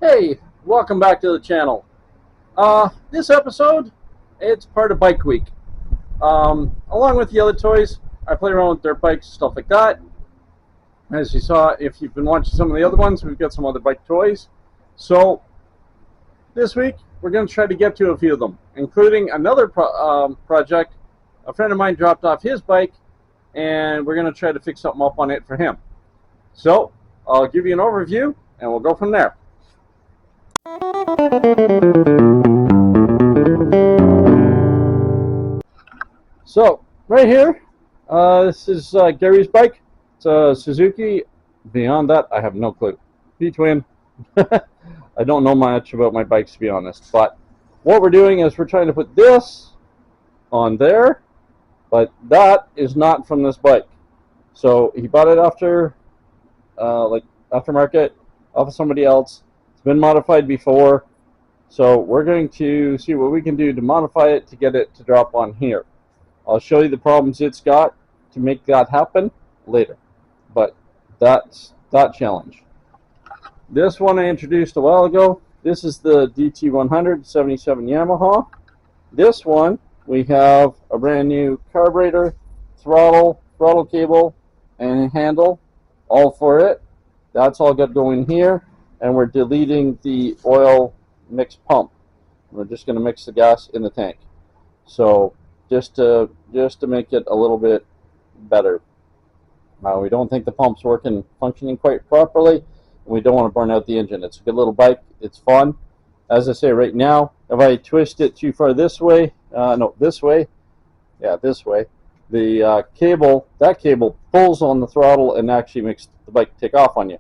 Hey, welcome back to the channel. This episode, it's part of Bike Week. Along with the other toys, I play around with dirt bikes, stuff like that. As you saw, if you've been watching some of the other ones, we've got some other bike toys. So, this week, we're going to try to get to a few of them, including another project. A friend of mine dropped off his bike, and we're going to try to fix something up on it for him. So, I'll give you an overview, and we'll go from there. So, right here, this is Gary's bike. It's a Suzuki. Beyond that, I have no clue. V-twin. I don't know much about my bikes, to be honest. But what we're doing is we're trying to put this on there, but that is not from this bike. So he bought it after, like aftermarket, off of somebody else. It's been modified before. So we're going to see what we can do to modify it to get it to drop on here. I'll show you the problems it's got to make that happen later. But that's that challenge. This one I introduced a while ago. This is the DT100 77 Yamaha. This one, we have a brand new carburetor, throttle cable, and handle, all for it. That's all got going here. And we're deleting the oil mix pump. We're just going to mix the gas in the tank. So just to make it a little bit better. We don't think the pump's functioning quite properly, and we don't want to burn out the engine. It's a good little bike. It's fun. As I say right now, if I twist it too far this way, this way, the cable pulls on the throttle and actually makes the bike take off on you.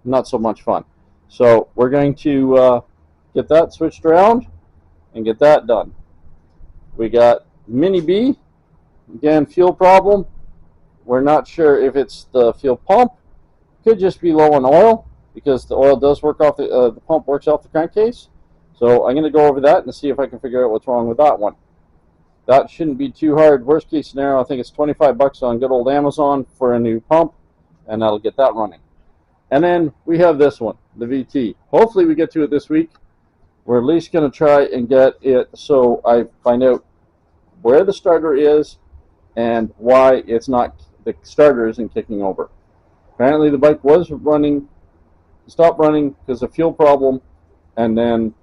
Not so much fun. So we're going to get that switched around and get that done. We got Mini B, again, fuel problem. We're not sure if it's the fuel pump. Could just be low on oil, because the oil does work off the pump works off the crankcase. So I'm going to go over that and see if I can figure out what's wrong with that one. That shouldn't be too hard. Worst case scenario, I think it's 25 bucks on good old Amazon for a new pump, and that'll get that running. And then we have this one, the VT. Hopefully we get to it this week. We're at least going to try and get it so I find out where the starter is and why it's not, the starter isn't kicking over. Apparently the bike was running, stopped running because of fuel problem, and then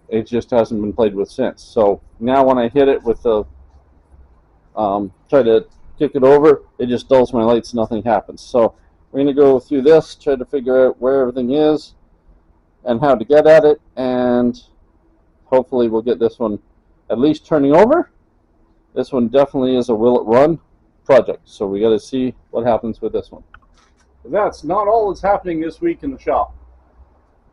it just hasn't been played with since. So now when I hit it with the try to kick it over, it just dulls my lights, nothing happens. So we're going to go through this, try to figure out where everything is and how to get at it, and hopefully we'll get this one at least turning over. This one definitely is a will it run project, so we got to see what happens with this one. But that's not all that's happening this week in the shop.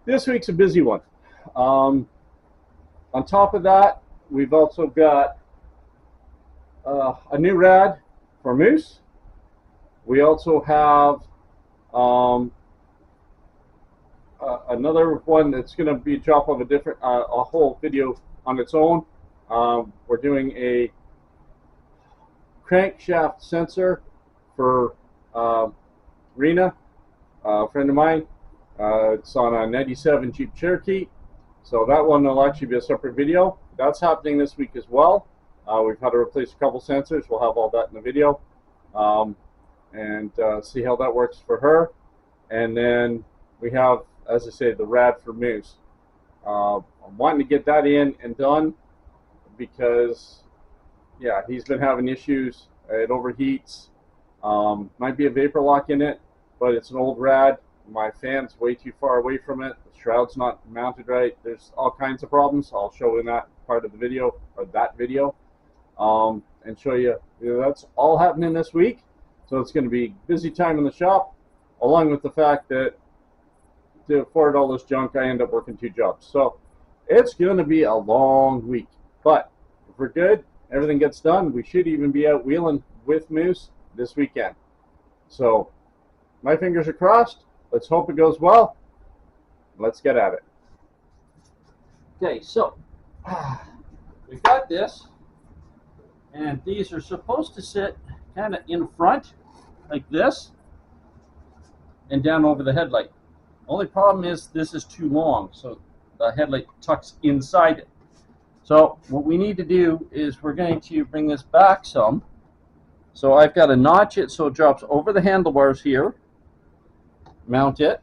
This week's a busy one. On top of that, we've also got a new rad for Moose. We also have another one that's going to be a drop of a whole video on its own. We're doing a crankshaft sensor for Rena, a friend of mine. It's on a 97 Jeep Cherokee. So that one will actually be a separate video. That's happening this week as well. We've had to replace a couple sensors. We'll have all that in the video. And see how that works for her. And then we have, as I say, the rad for Moose. I'm wanting to get that in and done because, yeah, he's been having issues. It overheats. Might be a vapor lock in it, but it's an old rad. My fan's way too far away from it. The shroud's not mounted right. There's all kinds of problems. I'll show in that part of the video, or that video, and show you. That's all happening this week. So it's going to be busy time in the shop, along with the fact that to afford all this junk, I end up working 2 jobs. So it's going to be a long week. But if we're good, everything gets done, we should even be out wheeling with Moose this weekend. So my fingers are crossed. Let's hope it goes well. Let's get at it. Okay, so we've got this, and these are supposed to sit kind of in front like this and down over the headlight. Only problem is this is too long, so the headlight tucks inside it. So what we need to do is we're going to bring this back some. So I've got to notch it so it drops over the handlebars here, mount it,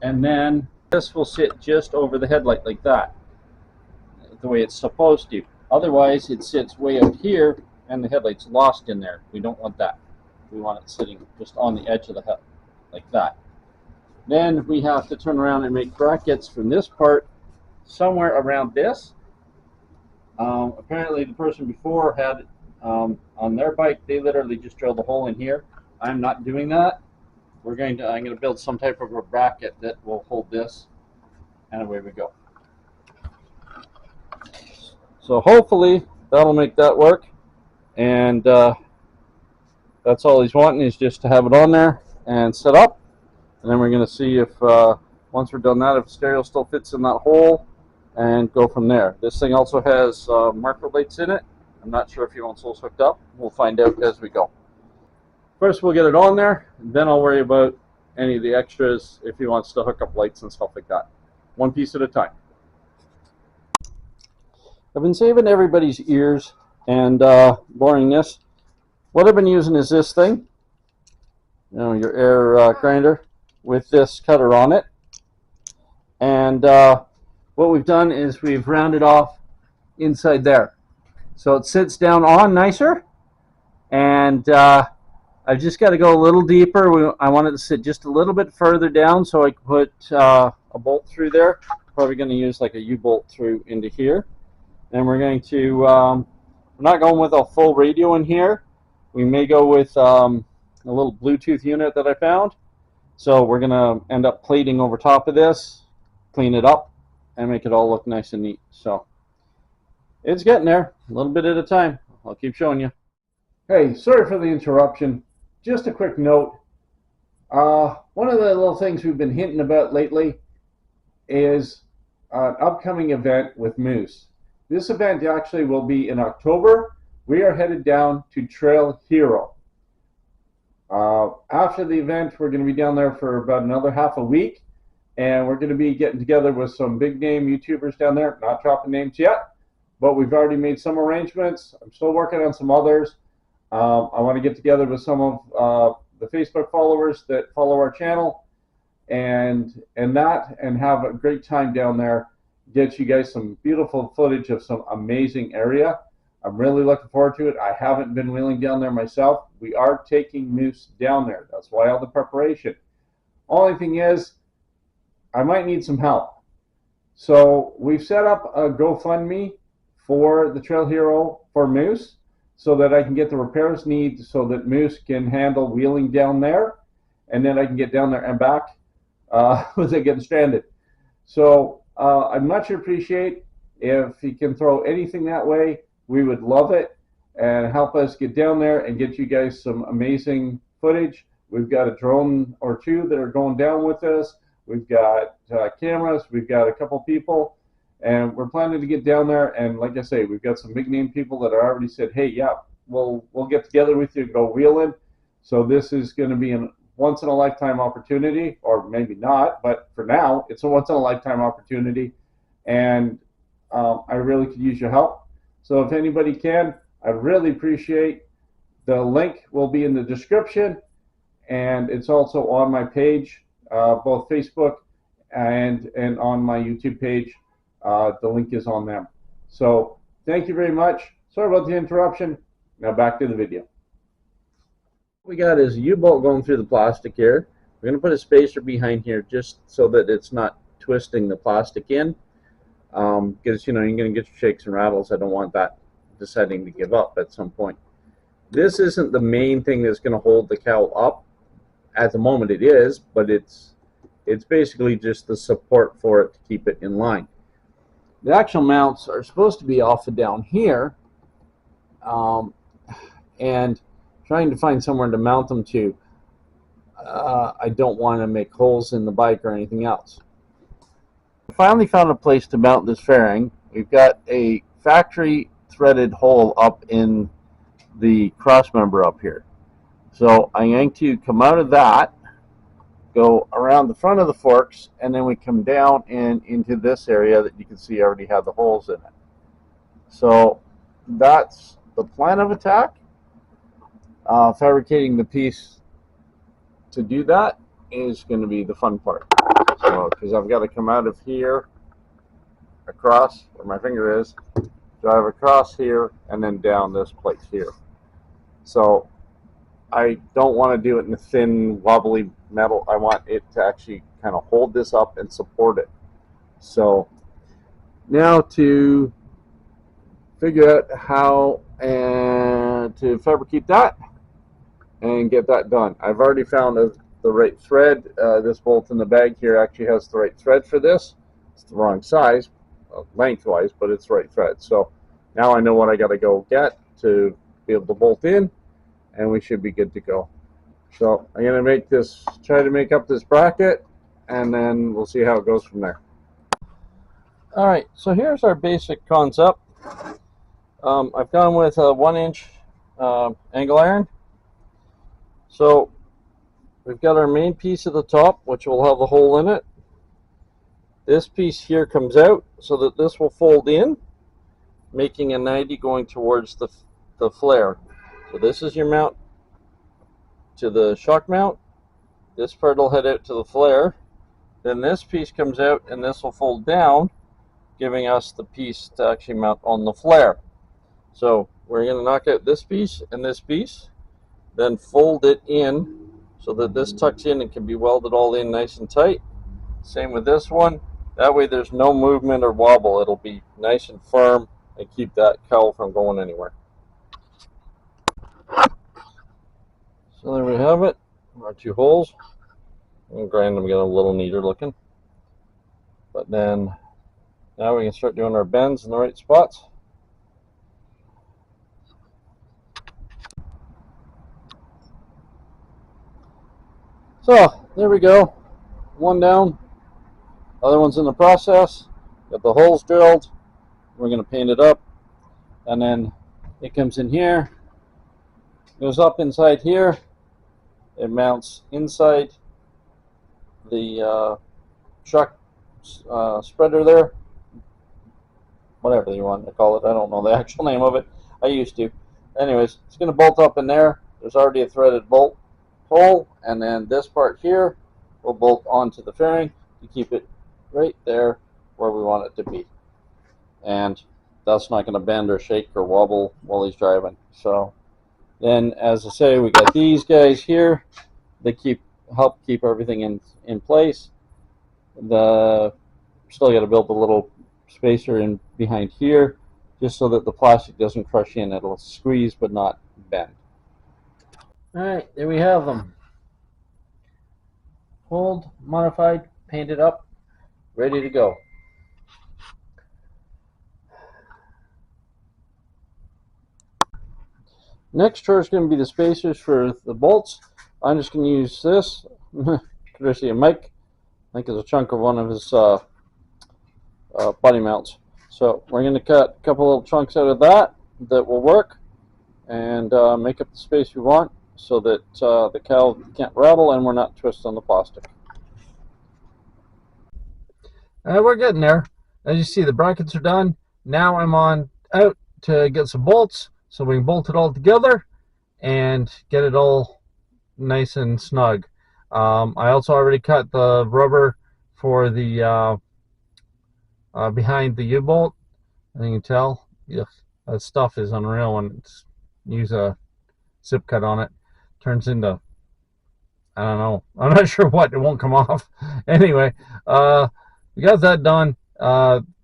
and then this will sit just over the headlight like that, the way it's supposed to. Otherwise it sits way out here and the headlight's lost in there. We don't want that. We want it sitting just on the edge of the head like that. Then we have to turn around and make brackets from this part somewhere around this. Apparently the person before had on their bike, they literally just drilled a hole in here. I'm not doing that. I'm going to build some type of a bracket that will hold this, and away we go. So hopefully that'll make that work, and that's all he's wanting, is just to have it on there and set up. And then we're going to see if once we're done that, if the stereo still fits in that hole, and go from there. This thing also has marker lights in it. I'm not sure if he wants those hooked up. We'll find out as we go. First we'll get it on there, then I'll worry about any of the extras if he wants to hook up lights and stuff like that. One piece at a time. I've been saving everybody's ears and boringness. What I've been using is this thing, you know, your air grinder with this cutter on it. And what we've done is we've rounded off inside there. So it sits down on nicer, and I've just got to go a little deeper. I want it to sit just a little bit further down so I can put a bolt through there. Probably going to use like a U-bolt through into here. And we're going to, we're not going with a full radio in here. We may go with a little Bluetooth unit that I found. So we're going to end up plating over top of this, clean it up, and make it all look nice and neat. So it's getting there, a little bit at a time. I'll keep showing you. Hey, sorry for the interruption. Just a quick note. One of the little things we've been hinting about lately is an upcoming event with Moose. This event actually will be in October. We are headed down to Trail Hero. After the event, we're going to be down there for about another half a week, and we're going to be getting together with some big name YouTubers down there. Not dropping names yet, but we've already made some arrangements. I'm still working on some others. I want to get together with some of the Facebook followers that follow our channel and have a great time down there. Get you guys some beautiful footage of some amazing area. I'm really looking forward to it. I haven't been wheeling down there myself. We are taking Moose down there. That's why all the preparation. Only thing is, I might need some help. So we've set up a GoFundMe for the Trail Hero for Moose, so that I can get the repairs needed so that Moose can handle wheeling down there, and then I can get down there and back without getting stranded. So I'd much appreciate if you can throw anything that way. We would love it, and help us get down there and get you guys some amazing footage. We've got a drone or two that are going down with us. We've got cameras. We've got a couple people. And we're planning to get down there, and like I say, we've got some big name people that are already said, hey, yeah, we'll get together with you and go wheeling. So this is going to be a once in a lifetime opportunity, or maybe not, but for now, it's a once in a lifetime opportunity, and I really could use your help. So if anybody can, I'd really appreciate. The link will be in the description, and it's also on my page, both Facebook and on my YouTube page. The link is on them. So thank you very much. Sorry about the interruption. Now back to the video. What we got is a U-bolt going through the plastic here. We're going to put a spacer behind here just so that it's not twisting the plastic in. Because you know, you're going to get your shakes and rattles. I don't want that deciding to give up at some point. This isn't the main thing that's going to hold the cowl up. At the moment it is, but it's basically just the support for it to keep it in line. The actual mounts are supposed to be off and down here, and trying to find somewhere to mount them to. I don't want to make holes in the bike or anything else. I finally found a place to mount this fairing. We've got a factory threaded hole up in the cross member up here. So I'm going to come out of that go around the front of the forks, and then we come down and into this area that you can see already had the holes in it. So that's the plan of attack. Fabricating the piece to do that is going to be the fun part. So, because I've got to come out of here, across where my finger is, drive across here, and then down this plate here. So I don't want to do it in the thin, wobbly metal. I want it to actually kind of hold this up and support it. So now to figure out how to fabricate that and get that done. I've already found the right thread. This bolt in the bag here actually has the right thread for this. It's the wrong size, lengthwise, but it's the right thread. So now I know what I got to go get to be able to bolt in, and we should be good to go. So I'm going to try to make up this bracket, and then we'll see how it goes from there. Alright, so here's our basic concept. I've gone with a 1-inch angle iron. So we've got our main piece at the top, which will have the hole in it. This piece here comes out so that this will fold in, making a 90 going towards the flare. So this is your mount to the shock mount. This part will head out to the flare. Then this piece comes out and this will fold down, giving us the piece to actually mount on the flare. So we're going to knock out this piece and this piece, then fold it in so that this tucks in and can be welded all in nice and tight. Same with this one. That way there's no movement or wobble. It'll be nice and firm and keep that cowl from going anywhere. So there we have it, our 2 holes. I'll grind them, get a little neater looking. But then now we can start doing our bends in the right spots. So there we go, one down, other one's in the process. Got the holes drilled. We're going to paint it up, and then it comes in here, goes up inside here, it mounts inside the shock spreader there, whatever you want to call it. I don't know the actual name of it. I used to. Anyways, it's going to bolt up in there. There's already a threaded bolt hole, and then this part here will bolt onto the fairing to keep it right there where we want it to be. And that's not going to bend or shake or wobble while he's driving. So then, as I say, we got these guys here. They help keep everything in place. Still got to build a little spacer in behind here, just so that the plastic doesn't crush in. It'll squeeze but not bend. Alright, there we have them. Pulled, modified, painted up, ready to go. Next chore is going to be the spacers for the bolts. I'm just going to use this, courtesy of Mike. I think it's a chunk of one of his body mounts. So we're going to cut a couple little chunks out of that will work, and make up the space we want so that the cowl can't rattle and we're not twisting the plastic. We're getting there. As you see, the brackets are done. Now I'm out to get some bolts so we can bolt it all together and get it all nice and snug. I also already cut the rubber for the behind the U-bolt. And you can tell, yeah, that stuff is unreal when you use a zip cut on it. Turns into, I don't know, I'm not sure what, it won't come off. Anyway, we got that done.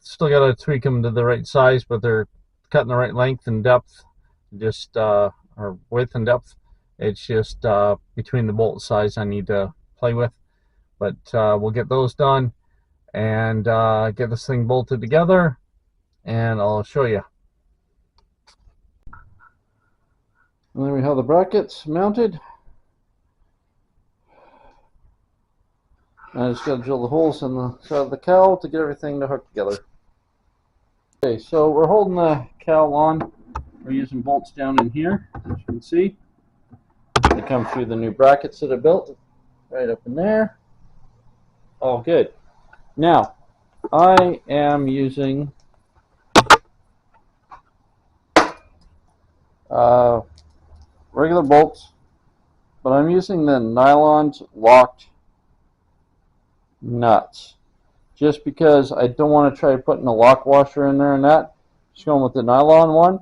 Still got to tweak them to the right size, but they're cutting the right length and depth, just or width and depth. It's just between the bolt size I need to play with, but we'll get those done and get this thing bolted together, and I'll show you. And there we have the brackets mounted. I just got to drill the holes in the side of the cowl to get everything to hook together. Okay, so we're holding the cowl on. We're using bolts down in here, as you can see. They come through the new brackets that I built. right up in there. All good. Now, I am using regular bolts, but I'm using the nylon locked nuts just because I don't want to try putting a lock washer in there and that. Just going with the nylon one.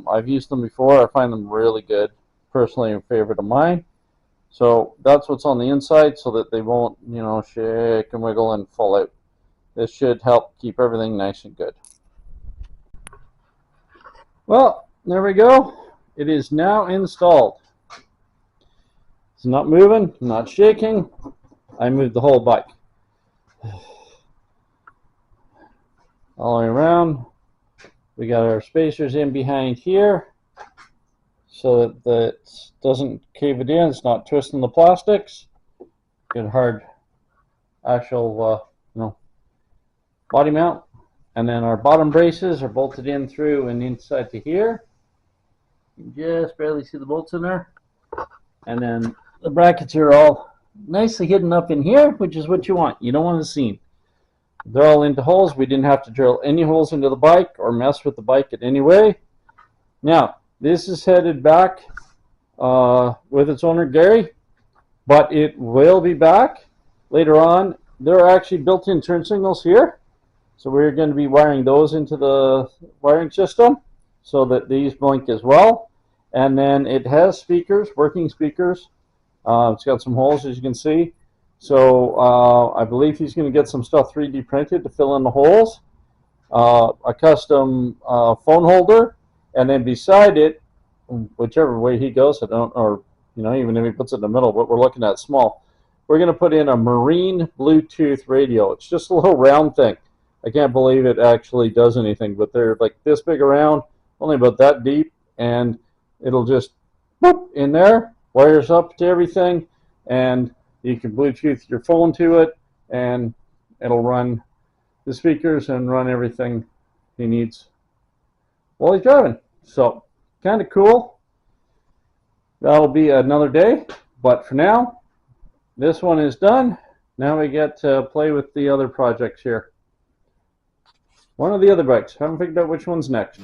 I've used them before. I find them really good. Personally, a favorite of mine. So that's what's on the inside so that they won't, you know, shake and wiggle and fall out. This should help keep everything nice and good. Well, there we go. It is now installed. It's not moving, not shaking. I moved the whole bike. All the way around. We got our spacers in behind here so that it doesn't cave it in. It's not twisting the plastics. Good hard actual body mount. And then our bottom braces are bolted in through and inside to here. You can just barely see the bolts in there. And then the brackets are all nicely hidden up in here, which is what you want. You don't want to see. They're all into holes. We didn't have to drill any holes into the bike or mess with the bike in any way. Now, this is headed back with its owner, Gary, but it will be back later on. There are actually built-in turn signals here, so we're going to be wiring those into the wiring system so that these blink as well. And then it has speakers, working speakers. It's got some holes, as you can see. So I believe he's going to get some stuff 3D printed to fill in the holes, a custom phone holder, and then beside it, whichever way he goes, or even if he puts it in the middle, what we're looking at small, we're going to put in a marine Bluetooth radio. It's just a little round thing. I can't believe it actually does anything, but they're like this big around, only about that deep, and it'll just boop in there, wires up to everything, and you can Bluetooth your phone to it, and it'll run the speakers and run everything he needs while he's driving. So, kind of cool. That'll be another day, but for now, this one is done. Now we get to play with the other projects here. One of the other bikes. Haven't figured out which one's next.